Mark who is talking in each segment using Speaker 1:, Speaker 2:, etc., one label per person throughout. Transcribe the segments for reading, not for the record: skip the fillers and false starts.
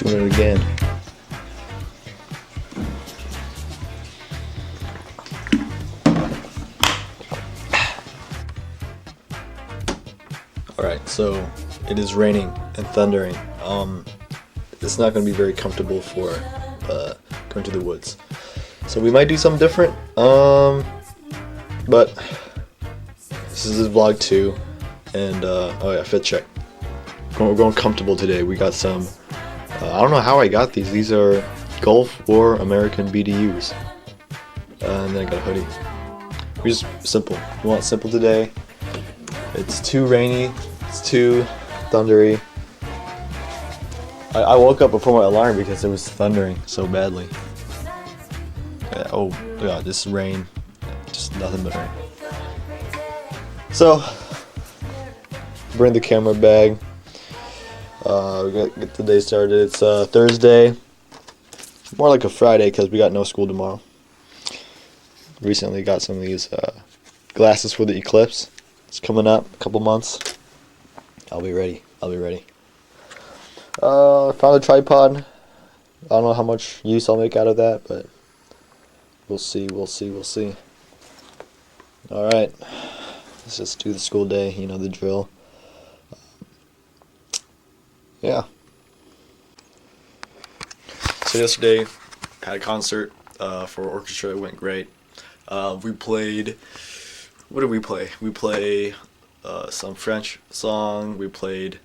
Speaker 1: Doing it again. Alright, so it is raining and thundering. It's not going to be very comfortable for going to the woods. So we might do something different. But this is vlog 2. And, oh yeah, fit check. We're going comfortable today. We got some, I don't know how I got these. These are Gulf War American BDUs. And then I got a hoodie. We're just simple. We want simple today. It's too rainy. It's too thundery. I woke up before my alarm because it was thundering so badly. Oh yeah, this rain. Just nothing but rain. So, bring the camera bag. We gotta get the day started. It's Thursday. More like a Friday because we got no school tomorrow. Recently got some of these glasses for the eclipse. It's coming up a couple months. I'll be ready. Found a tripod. I don't know how much use I'll make out of that, but we'll see. Alright. Let's just do the school day, you know the drill. Yeah. So yesterday, had a concert for orchestra. It went great. We played. What did we play? We played some French song. We played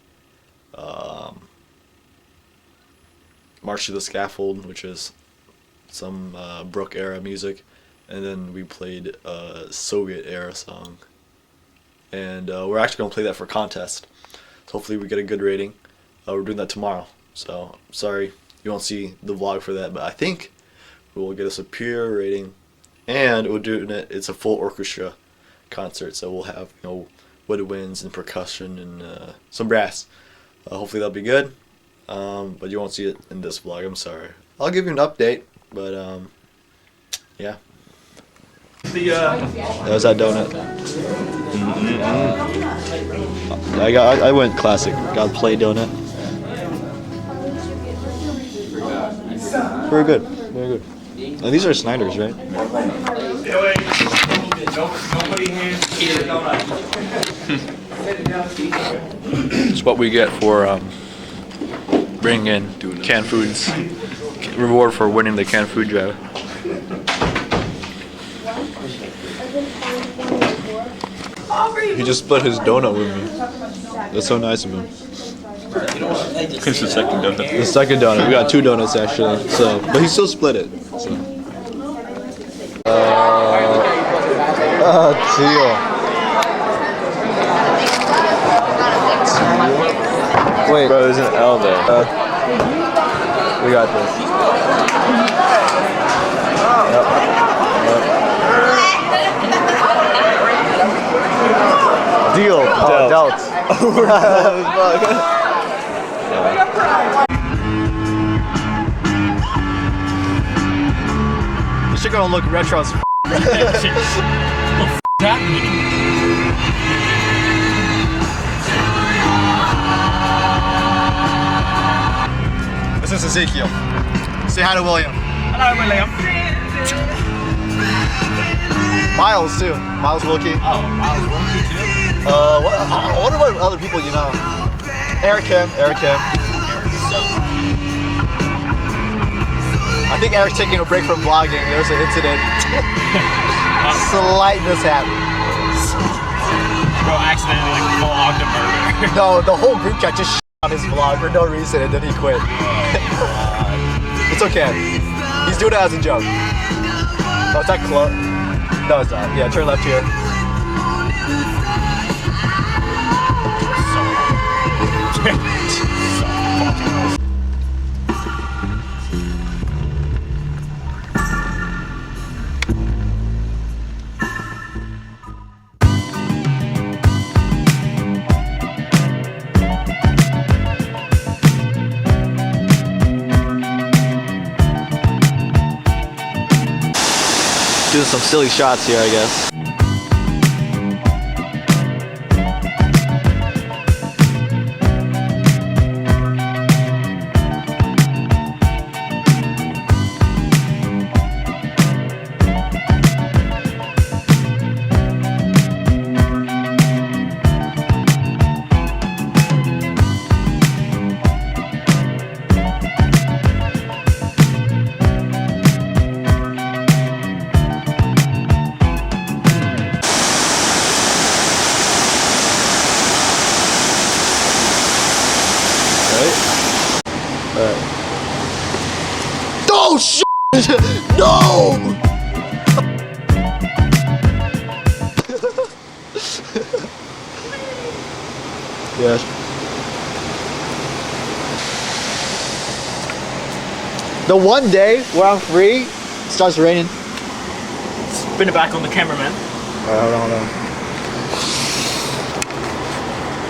Speaker 1: March to the Scaffold, which is some Brooke era music, and then we played a Soviet era song. And we're actually gonna play that for a contest. So hopefully we get a good rating. We're doing that tomorrow. So sorry you won't see the vlog for that, but I think we will get us a pure rating, and we're doing it. It's a full orchestra concert, so we'll have woodwinds and percussion and some brass. Hopefully that'll be good. But you won't see it in this vlog. I'm sorry. I'll give you an update, but yeah. That was that donut. I went classic. Got play donut. Very good. And these are Snyder's, right? It's what we get for bringing in canned foods. Reward for winning the canned food drive. He just split his donut with me. That's so nice of him.
Speaker 2: It's the second donut.
Speaker 1: The second donut. We got 2 donuts actually. So, but he still split it. So. Teal. Wait.
Speaker 2: Bro, there's an L there.
Speaker 1: We got this. Deal. Dealt. This shit gonna look retro as f***.
Speaker 2: What's happening?
Speaker 1: This is Ezekiel. Say hi to William.
Speaker 2: Hello, William.
Speaker 1: Miles too. Miles Wilkie.
Speaker 2: Oh, Miles Wilkie too?
Speaker 1: I wonder what other people you know. Eric Kim. I think Eric's taking a break from vlogging. There's an incident. Slight mishap.
Speaker 2: Bro accidentally vlogged a murder.
Speaker 1: No, the whole group chat just on his vlog for no reason, and then he quit. It's okay. He's doing it as a joke. Oh, is that close? No, it's not. Yeah, turn left here. Doing some silly shots here, I guess. right? Alright. Oh shit! No! Yeah. The one day where I'm free, it starts raining.
Speaker 2: Spin it back on the cameraman.
Speaker 1: Hold on.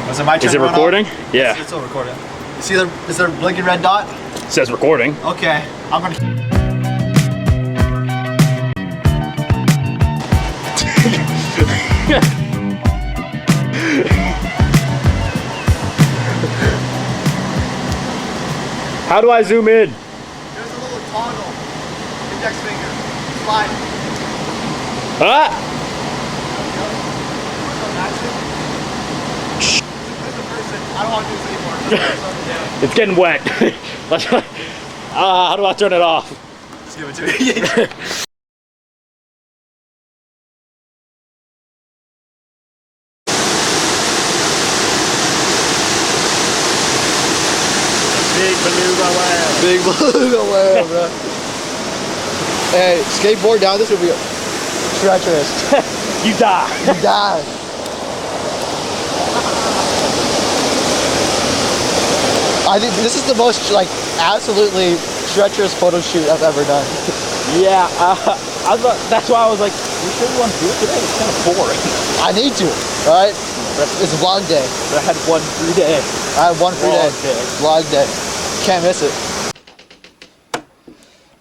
Speaker 2: Was it my turn?
Speaker 3: Is it
Speaker 2: to run
Speaker 3: recording?
Speaker 2: off?
Speaker 3: Yeah.
Speaker 2: It's still recording. See the, is there a blinking red dot?
Speaker 3: It says recording.
Speaker 2: Okay, I'm gonna.
Speaker 3: How do I zoom in?
Speaker 2: There's a little toggle. Index finger. Slide.
Speaker 3: Ah!
Speaker 2: I don't want to do this anymore.
Speaker 3: It's getting wet. How do I turn it off?
Speaker 2: Just give it to me.
Speaker 3: Big beluga whale.
Speaker 1: Big beluga whale, bro. Hey, skateboard down this would be treacherous.
Speaker 3: You die.
Speaker 1: You die. I think this is the most like absolutely treacherous photo shoot I've ever done.
Speaker 3: Yeah, I thought, that's why I was like, you sure you want to do it today? It's kind of boring.
Speaker 1: I need to, alright? It's vlog day.
Speaker 3: But I had one free day.
Speaker 1: I have one free day.
Speaker 3: Vlog day.
Speaker 1: Vlog day. Can't miss it.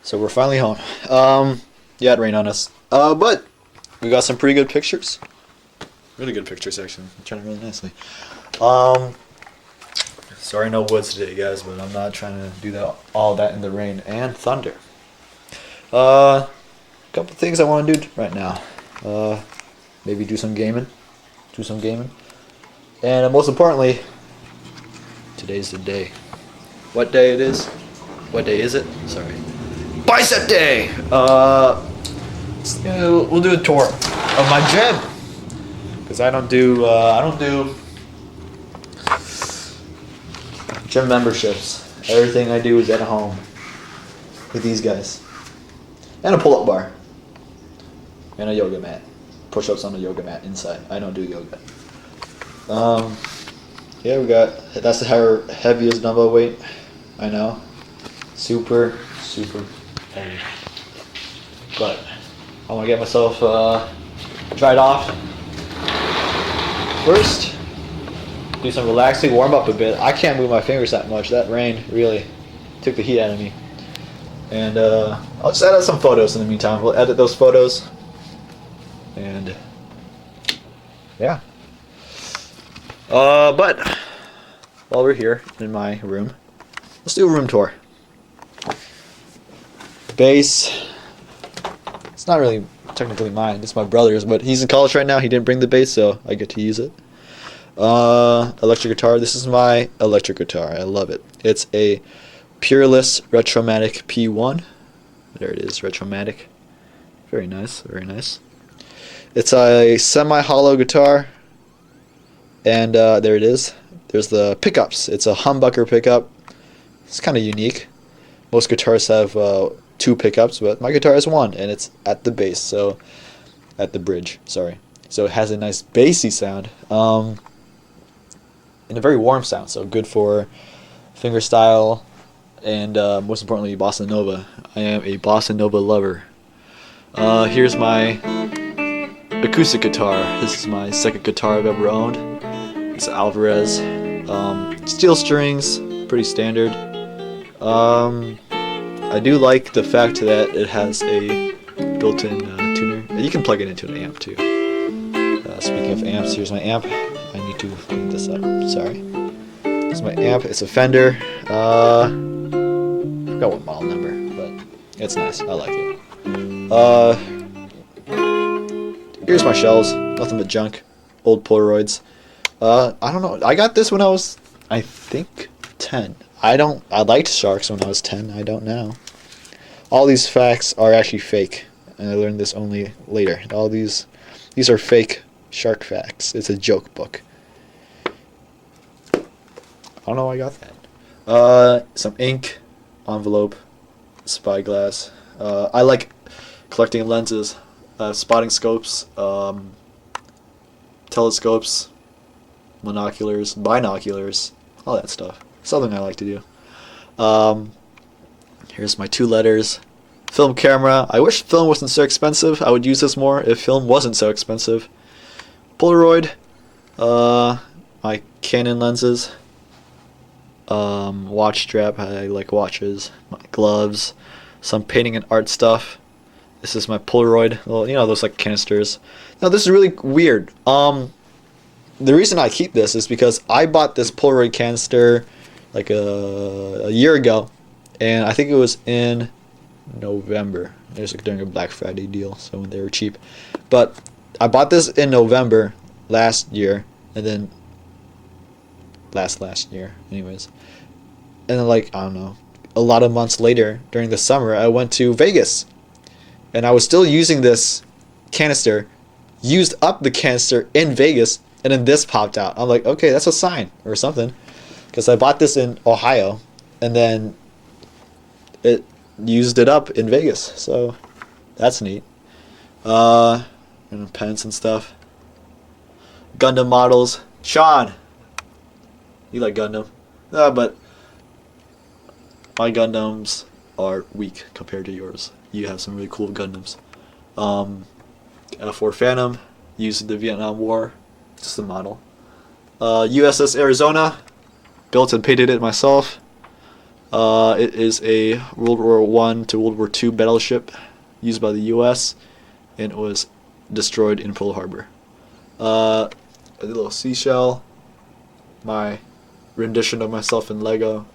Speaker 1: So we're finally home. Yeah, it rained on us. But we got some pretty good pictures. Really good pictures, actually. It turned out really nicely. Sorry, no woods today, guys, but I'm not trying to do that all that in the rain and thunder. Couple things I want to do right now. Maybe do some gaming. And most importantly, today's the day. What day it is? What day is it? Sorry. Bicep day! We'll do a tour of my gym. Because I don't do gym memberships. Everything I do is at home with these guys. And a pull-up bar. And a yoga mat. Push-ups on a yoga mat inside. I don't do yoga. Yeah, that's the heaviest dumbbell weight. I know. Super heavy. But I want to get myself dried off. First, do some relaxing, warm up a bit. I can't move my fingers that much. That rain really took the heat out of me. And I'll just edit some photos in the meantime. We'll edit those photos. And yeah. But while we're here in my room, let's do a room tour. Bass. It's not really technically mine. It's my brother's, but he's in college right now. He didn't bring the bass, so I get to use it. Electric guitar. This is my electric guitar. I love it. It's a Pureless Retromatic P1. There it is, Retromatic. Very nice, very nice. It's a semi-hollow guitar. And there it is. There's the pickups. It's a humbucker pickup. It's kind of unique. Most guitars have 2 pickups, but my guitar has 1, and it's at the bass, so at the bridge. Sorry. So it has a nice bassy sound, and a very warm sound. So good for fingerstyle, and most importantly, bossa nova. I am a bossa nova lover. Here's my acoustic guitar. This is my second guitar I've ever owned. It's Alvarez. Steel strings, pretty standard. I do like the fact that it has a built-in tuner. You can plug it into an amp too. Speaking of amps, here's my amp. I need to clean this up. Sorry. This is my amp. It's a Fender. I forgot what model number, but it's nice. I like it. Here's my shells. Nothing but junk. Old Polaroids. I don't know. I got this when I was, I think, 10. I liked sharks when I was 10. I don't now. All these facts are actually fake, and I learned this only later. All these are fake shark facts. It's a joke book. I don't know why I got that. Some ink, envelope, spyglass. I like collecting lenses, spotting scopes, telescopes, monoculars, binoculars, all that stuff. Something I like to do. Here's my 2 letters. Film camera. I wish film wasn't so expensive. I would use this more if film wasn't so expensive. Polaroid. My Canon lenses. Watch strap. I like watches. My gloves. Some painting and art stuff. This is my Polaroid. Well, you know, those like canisters. Now this is really weird. The reason I keep this is because I bought this Polaroid canister like a year ago, and I think it was in November. It was like during a Black Friday deal, so when they were cheap. But I bought this in November last year, and then last year, anyways. And then, like, I don't know, a lot of months later during the summer, I went to Vegas, and I was still using this canister, used up the canister in Vegas, and then this popped out. I'm like, okay, that's a sign or something, because I bought this in Ohio, and then it used it up in Vegas, so that's neat. And pens and stuff. Gundam models. Sean, you like Gundam? But my Gundams are weak compared to yours. You have some really cool Gundams. F4 Phantom, used in the Vietnam War, just a model. USS Arizona, built and painted it myself. It is a World War I to World War II battleship used by the U.S. and it was destroyed in Pearl Harbor. A little seashell, my rendition of myself in Lego,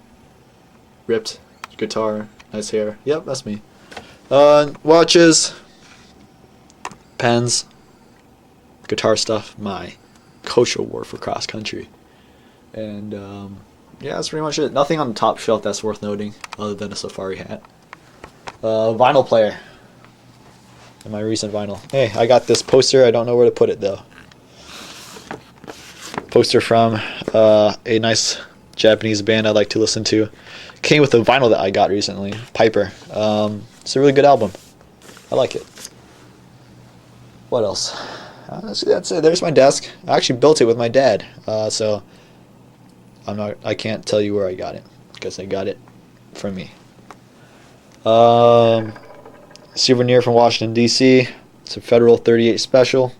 Speaker 1: ripped guitar, nice hair. Yep, that's me. Watches, pens, guitar stuff, my coach award for cross country, and yeah, that's pretty much it. Nothing on the top shelf that's worth noting other than a safari hat. Vinyl player. And my recent vinyl. Hey, I got this poster. I don't know where to put it though. Poster from a nice Japanese band I like to listen to. Came with a vinyl that I got recently, Piper. It's a really good album. I like it. What else? That's it. There's my desk. I actually built it with my dad. So I can't tell you where I got it because I got it from me. Souvenir from Washington D.C. It's a Federal 38 Special.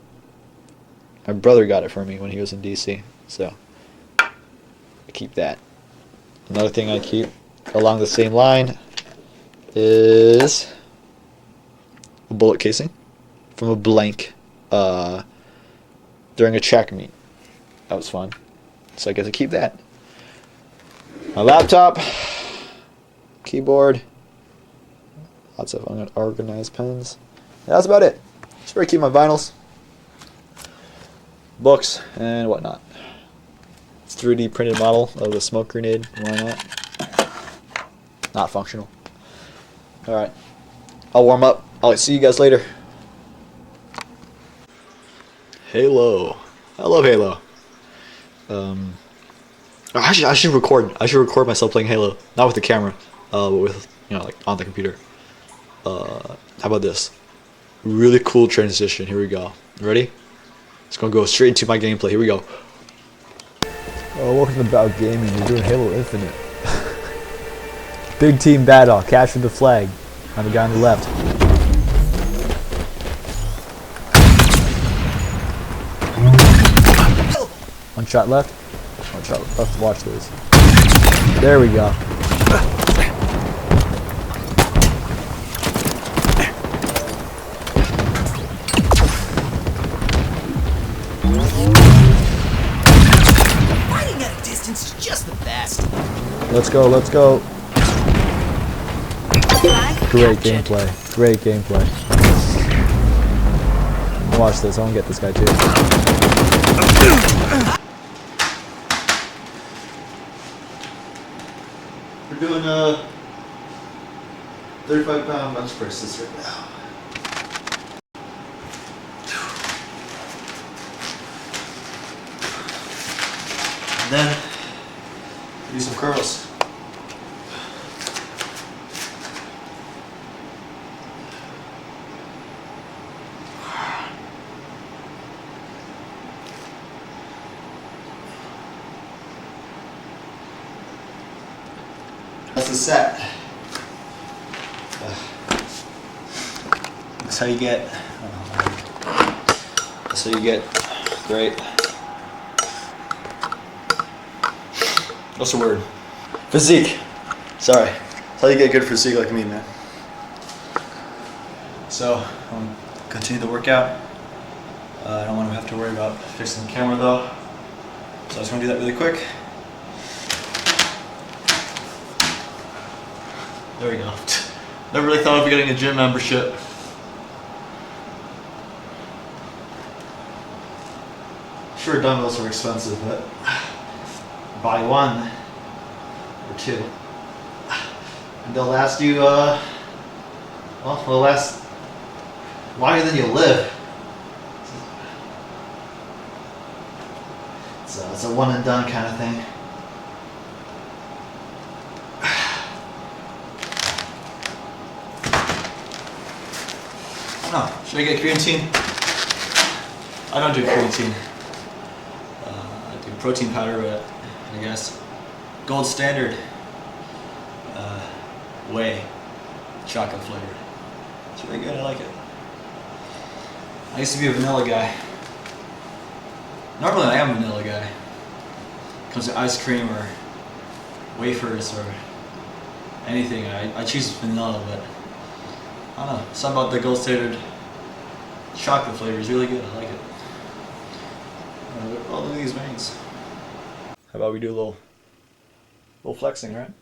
Speaker 1: My brother got it for me when he was in D.C. So I keep that. Another thing I keep along the same line is a bullet casing from a blank during a track meet. That was fun. So I get to keep that. My laptop, keyboard, lots of unorganized pens. Yeah, that's about it. Just where I keep my vinyls, books, and whatnot. It's a 3D printed model of a smoke grenade. Why not? Not functional. Alright. I'll warm up. I'll see you guys later. Halo. I love Halo. I should record. I should record myself playing Halo, not with the camera, but with, you know, like on the computer. How about this? Really cool transition. Here we go. Ready? It's gonna go straight into my gameplay. Here we go.
Speaker 4: Oh, welcome to About Gaming. We're doing Halo Infinite. Big team battle. Capture the flag. I'm the guy on the left. One shot left. One shot left. Watch this. There we go.
Speaker 5: Fighting at a distance is just the best.
Speaker 4: Let's go. Let's go. Great gameplay. Great gameplay. Watch this. I want to get this guy too.
Speaker 1: We're doing 35-pound bench presses right now. And then do some curls. that's the set. That's how you get. That's how you get great. What's the word? Physique. Sorry. That's how you get good physique like me, man. So, continue the workout. I don't want to have to worry about fixing the camera though. So I just want to do that really quick. There we go. Never really thought of getting a gym membership. Sure, dumbbells are expensive, but buy one or two, and they'll last you, well, they'll last longer than you live. So it's a one and done kind of thing. Oh, should I get creatine? I don't do creatine. I do protein powder, but I guess gold standard. Whey, chocolate flavored. It's really good. I like it. I used to be a vanilla guy. Normally I am a vanilla guy. When it comes to ice cream or wafers or anything, I choose vanilla, but I don't know, something about the gold standard chocolate flavor is really good. I like it. Oh, look at these veins. How about we do a little flexing, right?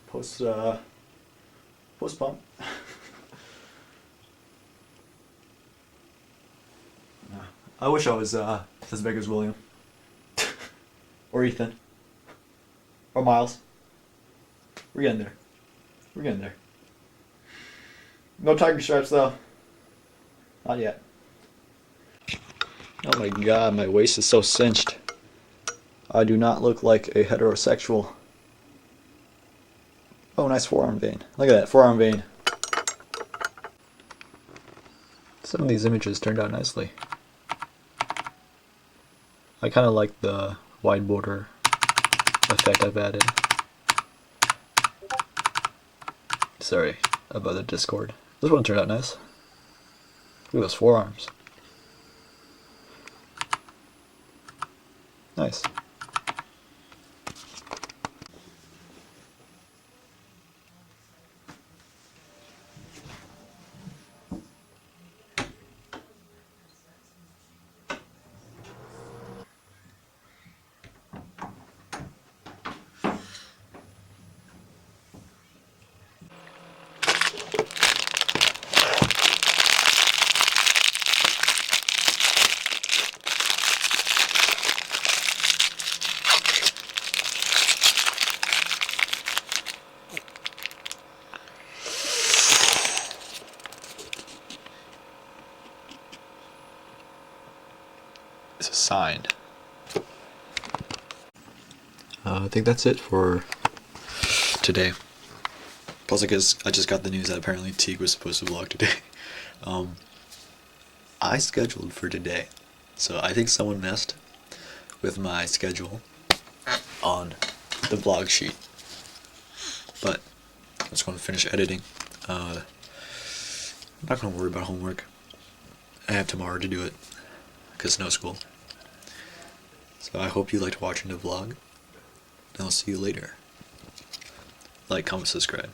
Speaker 1: Post pump. I wish I was as big as William. Or Ethan. Or Miles. We're getting there. We're getting there. No tiger stripes though. Not yet. Oh my god, my waist is so cinched. I do not look like a heterosexual. Oh, nice forearm vein. Look at that, forearm vein. Some of these images turned out nicely. I kind of like the wide border effect I've added. Sorry about the Discord. This one turned out nice. Look at those forearms. Nice. It's a sign. I think that's it for today. Plus, I just got the news that apparently Teague was supposed to vlog today. I scheduled for today, so I think someone messed with my schedule on the vlog sheet. But I'm just going to finish editing. I'm not going to worry about homework. I have tomorrow to do it because no school. So I hope you liked watching the vlog, and I'll see you later. Like, comment, subscribe.